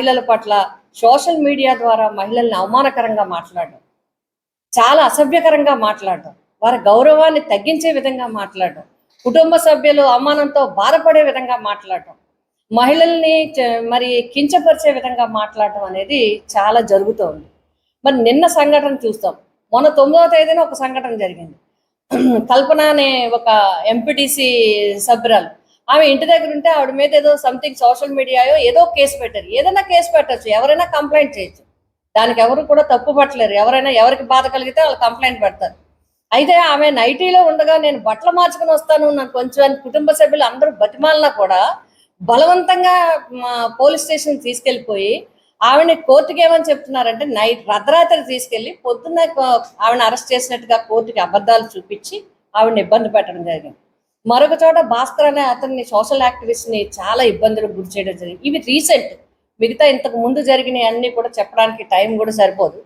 మహిళల పట్ల social media ద్వారా మహిళల్ని అవమానకరంగా మాట్లాడడం, చాలా అసభ్యకరంగా మాట్లాడడం, వారి గౌరవాన్ని తగ్గించే విధంగా మాట్లాడడం, కుటుంబ సభ్యులు అవమానంతో బాధపడే విధంగా మాట్లాడటం, మహిళల్ని మరి కించపరిచే విధంగా మాట్లాడటం అనేది చాలా జరుగుతోంది. మరి నిన్న సంఘటన చూస్తాం. మొన్న 9వ తేదీన ఒక సంఘటన జరిగింది. కల్పన అనే ఒక ఎంపీటీసీ సభ్యురాలు, ఆమె ఇంటి దగ్గర ఉంటే ఆవిడ మీద ఏదో సంథింగ్ సోషల్ మీడియాయో ఏదో కేసు పెట్టారు. ఏదైనా కేసు పెట్టచ్చు, ఎవరైనా కంప్లైంట్ చేయొచ్చు, దానికి ఎవరు కూడా తప్పు పట్టలేరు. ఎవరైనా ఎవరికి బాధ కలిగితే వాళ్ళు కంప్లైంట్ పెడతారు. అయితే ఆమె నైటీలో ఉండగా నేను బట్టలు మార్చుకుని వస్తాను నాకు కొంచెం కుటుంబ సభ్యులు అందరూ బతిమాలినా కూడా బలవంతంగా పోలీస్ స్టేషన్ తీసుకెళ్ళిపోయి ఆవిడని కోర్టుకి ఏమని చెప్తున్నారంటే అర్ధరాత్రి తీసుకెళ్ళి పొద్దున్న ఆవిడని అరెస్ట్ చేసినట్టుగా కోర్టుకి అబద్ధాలు చూపించి ఆవిడని ఇబ్బంది పెట్టడం జరిగింది. మరొక చోట భాస్కర్ అనే అతన్ని సోషల్ యాక్టివిస్ట్ని చాలా ఇబ్బందులకు గురి చేయడం జరిగింది. ఇవి రీసెంట్. మిగతా ఇంతకు ముందు జరిగినవి అన్నీ కూడా చెప్పడానికి టైం కూడా సరిపోదు.